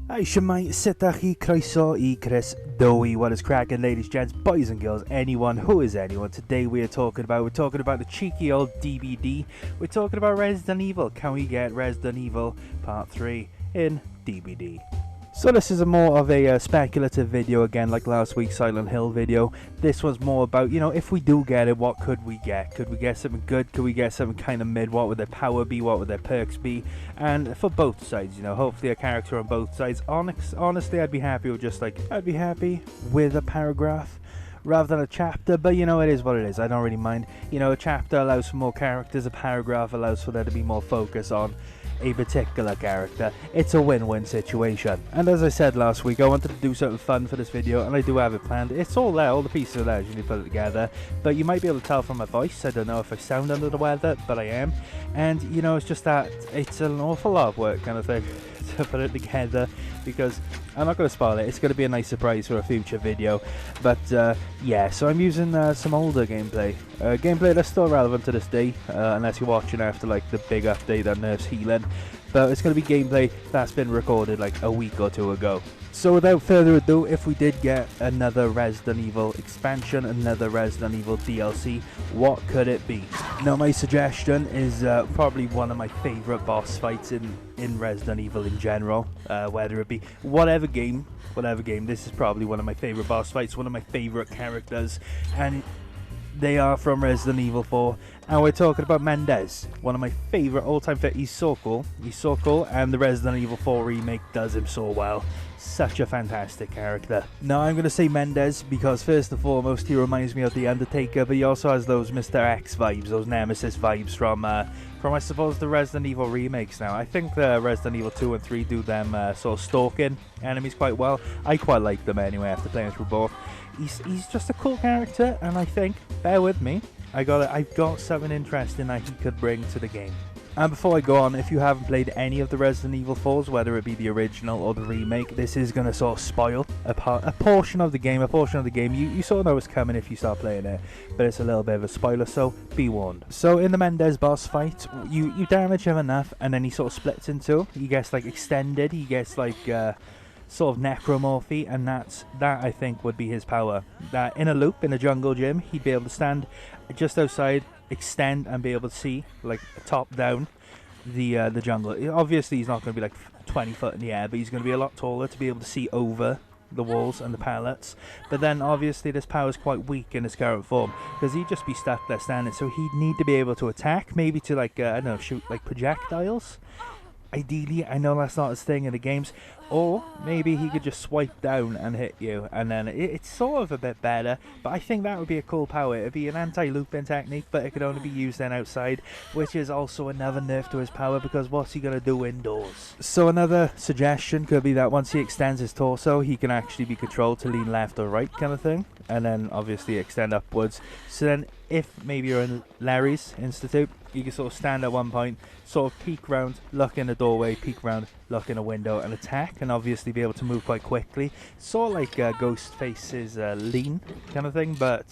Hi shemai, setachi, croeso I Chris Dowie. What is cracking, ladies, gents, boys and girls, anyone who is anyone. Today we're talking about the cheeky old DBD. We're talking about Resident Evil. Can we get Resident Evil Part 3 in DBD? So this is more of a speculative video again, like last week's Silent Hill video. This was more about, if we do get it, what could we get? Could we get something good? Could we get something kind of mid? What would their power be? What would their perks be? And for both sides, hopefully a character on both sides. Honestly, I'd be happy with with a paragraph rather than a chapter, but it is what it is. I don't really mind. A chapter allows for more characters, a paragraph allows for there to be more focus on a particular character. It's a win-win situation. And as I said last week, I wanted to do something fun for this video, and I do have it planned. It's all there, all the pieces are there, you need to put it together. But you might be able to tell from my voice, I don't know if I sound under the weather, but I am. And it's just that it's an awful lot of work kind of thing to put it together, because I'm not going to spoil it. It's going to be a nice surprise for a future video. But yeah, so I'm using some older gameplay that's still relevant to this day, unless you're watching after like the big update that nerfs healing. But it's going to be gameplay that's been recorded like a week or two ago. So without further ado, if we did get another Resident Evil expansion, another Resident Evil DLC, what could it be? Now my suggestion is probably one of my favourite boss fights in Resident Evil in general, whether it be whatever game, this is probably one of my favourite boss fights, one of my favourite characters, and they are from Resident Evil 4, and we're talking about Mendez, one of my favourite all-time fit. He's so cool, and the Resident Evil 4 remake does him so well. Such a fantastic character. Now I'm going to say Mendez because first and foremost he reminds me of The Undertaker, but he also has those Mr. X vibes, those Nemesis vibes from I suppose the Resident Evil remakes now. I think the Resident Evil 2 and 3 do them sort of stalking enemies quite well. I quite like them anyway after playing through both. He's just a cool character, and I think, bear with me, I've got something interesting that he could bring to the game. And before I go on, if you haven't played any of the Resident Evil 4s, whether it be the original or the remake, this is going to sort of spoil a portion of the game. You sort of know what's coming if you start playing it, but it's a little bit of a spoiler, so be warned. So in the Mendez boss fight, you damage him enough, and then he sort of splits in two. He gets like extended, he gets like sort of necromorphy, and that I think would be his power. That in a loop, in a jungle gym, he'd be able to stand just outside, extend, and be able to see like top down the jungle. Obviously he's not going to be like 20 foot in the air, but he's going to be a lot taller to be able to see over the walls and the pallets. But then obviously this power is quite weak in his current form, because he'd just be stuck there standing, so he'd need to be able to attack, maybe to like I don't know, shoot like projectiles. Ideally, I know that's not his thing in the games, or maybe he could just swipe down and hit you, and then it's sort of a bit better, but I think that would be a cool power. It would be an anti-looping technique, but it could only be used then outside, which is also another nerf to his power, because what's he going to do indoors? So another suggestion could be that once he extends his torso, he can actually be controlled to lean left or right kind of thing, and then obviously extend upwards. So then if maybe you're in Larry's Institute, you can sort of stand at one point, sort of peek round, look in a doorway, peek round, look in a window, and attack, and obviously be able to move quite quickly. Sort of like Ghostface's lean kind of thing, but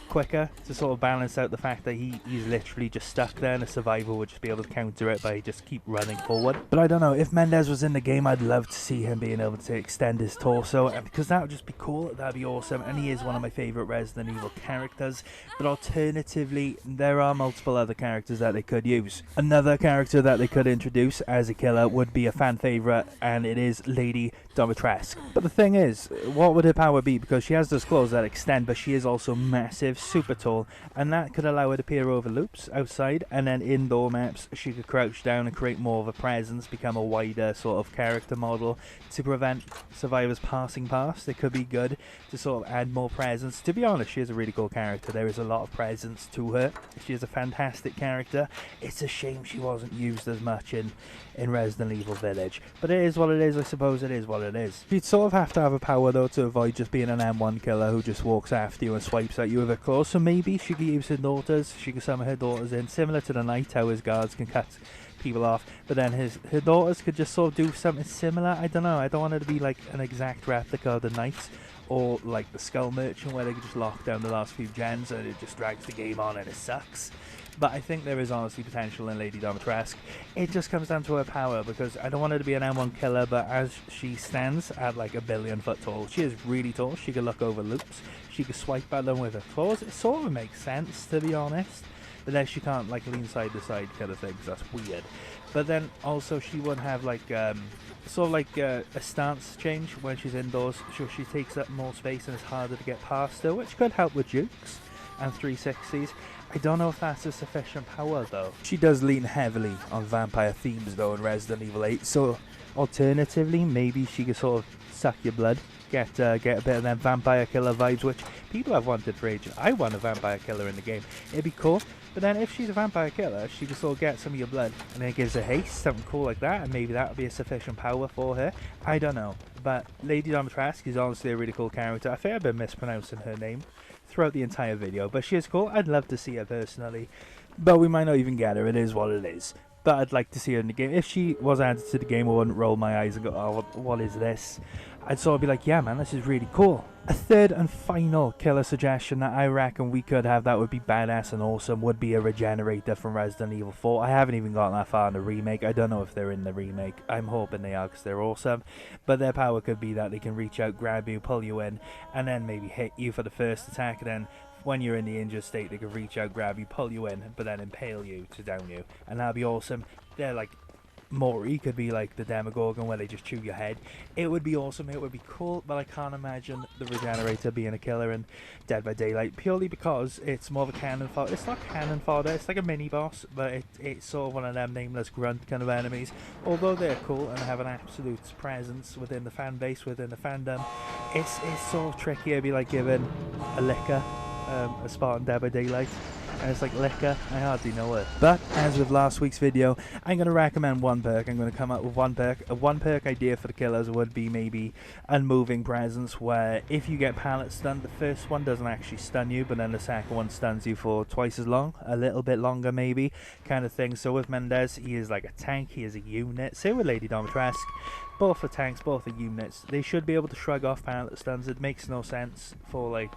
quicker, to sort of balance out the fact that he's literally just stuck there, and a survivor would just be able to counter it by just keep running forward. But I don't know, if Mendez was in the game, I'd love to see him being able to extend his torso, because that would just be cool, that'd be awesome, and he is one of my favourite Resident Evil characters. But alternatively, there are multiple other characters that they could use. Another character that they could introduce as a killer would be a fan favourite, and it is Lady Dimitrescu. But the thing is, what would her power be? Because she has those claws that extend, but she is also massive, super tall, and that could allow her to peer over loops outside, and then indoor maps she could crouch down and create more of a presence, become a wider sort of character model to prevent survivors passing past. It could be good to sort of add more presence. To be honest, she is a really cool character. There is a lot of presence to her. She is a fantastic character. It's a shame she wasn't used as much in Resident Evil Village, but it is what it is. I suppose it is what it is. You'd sort of have to have a power though to avoid just being an M1 killer who just walks after you and swipes at you with her claws. So maybe she could use her daughters. She could summon her daughters in, similar to the Knight, how his guards can cut people off, but then her daughters could just sort of do something similar. I don't know, I don't want her to be like an exact replica of the Knight, or like the Skull Merchant, where they could just lock down the last few gens and it just drags the game on and it sucks. But I think there is honestly potential in Lady Dimitrescu. It just comes down to her power, because I don't want her to be an M1 killer, but as she stands at like 1,000,000,000 foot tall, she is really tall. She can look over loops. She can swipe at them with her claws. It sort of makes sense, to be honest. But then she can't like lean side to side kind of thing, because that's weird. But then also she would have like sort of like a stance change when she's indoors, so she takes up more space and it's harder to get past her, which could help with jukes and 360s. I don't know if that's a sufficient power though. She does lean heavily on vampire themes though in Resident Evil 8, so alternatively maybe she could sort of suck your blood, get a bit of them vampire killer vibes, which people have wanted for ages. I want a vampire killer in the game. It'd be cool. But then if she's a vampire killer, she can sort of get some of your blood and then it gives her haste, something cool like that, and maybe that would be a sufficient power for her. I don't know. But Lady Dimitrescu is honestly a really cool character. I think I've been mispronouncing her name throughout the entire video, but she is cool. I'd love to see her personally, but we might not even get her. It is what it is. But I'd like to see her in the game. If she was added to the game, I wouldn't roll my eyes and go, oh, what is this? I'd sort of be like, yeah man, this is really cool. A third and final killer suggestion that I reckon we could have that would be badass and awesome would be a Regenerator from Resident Evil 4. I haven't even gotten that far in the remake. I don't know if they're in the remake. I'm hoping they are, because they're awesome. But their power could be that they can reach out, grab you, pull you in, and then maybe hit you for the first attack, and then when you're in the injured state, they can reach out, grab you, pull you in, but then impale you to down you. And that'd be awesome. They're like Mori could be like the Demogorgon where they just chew your head. It would be awesome, it would be cool, but I can't imagine the Regenerator being a killer in Dead by Daylight, purely because it's more of a cannon fodder. It's not cannon fodder, it's like a mini boss, but it's sort of one of them nameless grunt kind of enemies. Although they're cool and have an absolute presence within the fan base, within the fandom, it's sort of tricky. It'd be like giving a liquor a spot in Dead by Daylight, and it's like liquor, I hardly know it. But as with last week's video, I'm going to recommend one perk. I'm going to come up with one perk. A one perk idea for the killers would be maybe Unmoving Presence, where if you get pallet stunned, the first one doesn't actually stun you, but then the second one stuns you for twice as long, a little bit longer maybe, kind of thing. So with Mendez, he is like a tank, he is a unit. Same with Lady Dimitrescu. Both are tanks, both are units. They should be able to shrug off pallet stuns. It makes no sense for like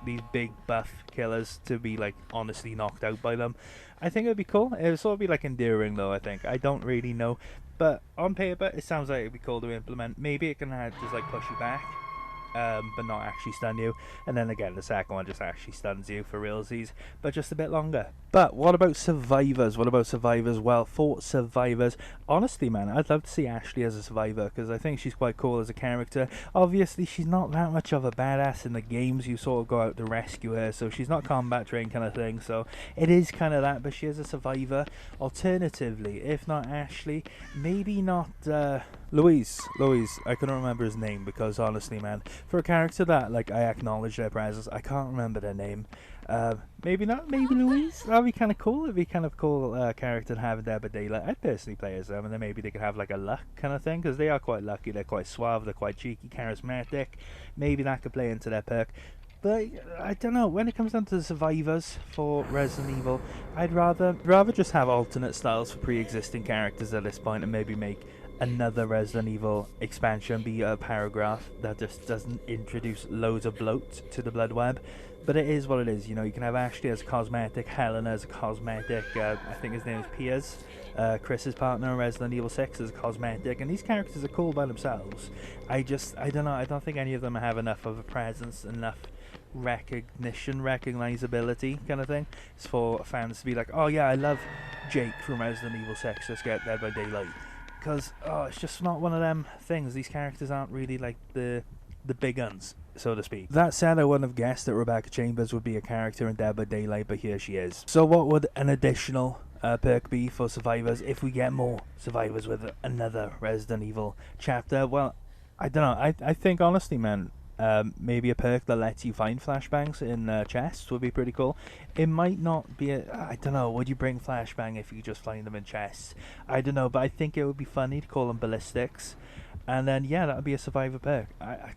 these big buff killers to be like honestly knocked out by them. I think it would be cool. It would sort of be like enduring though, I think. I don't really know, but on paper it sounds like it would be cool to implement. Maybe it can just like push you back, but not actually stun you, and then again the second one just actually stuns you for realsies, but just a bit longer. But what about survivors? Well, for survivors, honestly man, I'd love to see Ashley as a survivor, because I think she's quite cool as a character. Obviously she's not that much of a badass in the games. You sort of go out to rescue her, so she's not combat trained kind of thing, so it is kind of that, but she is a survivor. Alternatively, if not Ashley, maybe not Louise, I couldn't remember his name, because honestly man, for a character that like I acknowledge their presence, I can't remember their name. Maybe Louise. That'd be kind of cool. It'd be kind of cool character to have in Dead by Daylight. I'd personally play as them, and then maybe they could have like a luck kind of thing, because they are quite lucky. They're quite suave. They're quite cheeky, charismatic. Maybe that could play into their perk. But I don't know. When it comes down to the survivors for Resident Evil, I'd rather just have alternate styles for pre-existing characters at this point, and maybe make another Resident Evil expansion be a paragraph that just doesn't introduce loads of bloat to the blood web. But it is what it is, you know. You can have Ashley as a cosmetic, Helen as a cosmetic, I think his name is Piers, Chris's partner in Resident Evil 6 as a cosmetic, and these characters are cool by themselves. I don't know, I don't think any of them have enough of a presence, enough recognition, recognizability kind of thing. It's for fans to be like, oh yeah, I love Jake from Resident Evil 6, let's get Dead by Daylight. Because, it's just not one of them things. These characters aren't really like the big guns, so to speak. That said, I wouldn't have guessed that Rebecca Chambers would be a character in Dead by Daylight, but here she is. So what would an additional perk be for survivors if we get more survivors with another Resident Evil chapter? Well, I don't know. I think honestly, man, maybe a perk that lets you find flashbangs in chests would be pretty cool. It might not be I don't know, would you bring flashbang if you just find them in chests? I don't know, but I think it would be funny to call them ballistics. And then, yeah, that would be a survivor perk.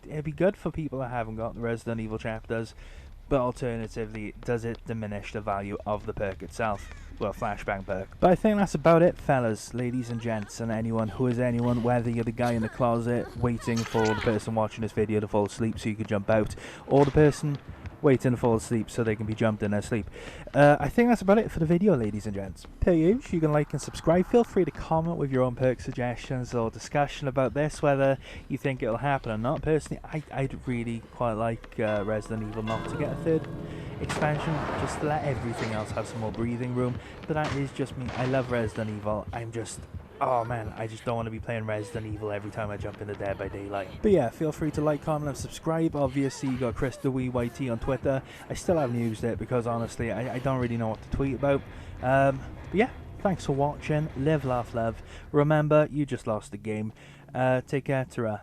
It'd be good for people that haven't got the Resident Evil chapters, but alternatively, does it diminish the value of the perk itself? Well, flashbang perk. But I think that's about it, fellas, ladies and gents, and anyone who is anyone, whether you're the guy in the closet waiting for the person watching this video to fall asleep so you can jump out, or the person waiting to fall asleep so they can be jumped in their sleep. I think that's about it for the video, ladies and gents. Per usual, you can like and subscribe. Feel free to comment with your own perk suggestions or discussion about this, whether you think it'll happen or not. Personally, I'd really quite like Resident Evil not to get a third expansion, just to let everything else have some more breathing room. But that is just me. I love Resident Evil. Oh man, I just don't want to be playing Resident Evil every time I jump into Dead by Daylight. But yeah, feel free to like, comment and subscribe. Obviously you got Chris the Wee YT on Twitter. I still haven't used it because honestly I don't really know what to tweet about. But yeah, thanks for watching. Live, laugh, love. Remember, you just lost the game. Take care, ta-ra.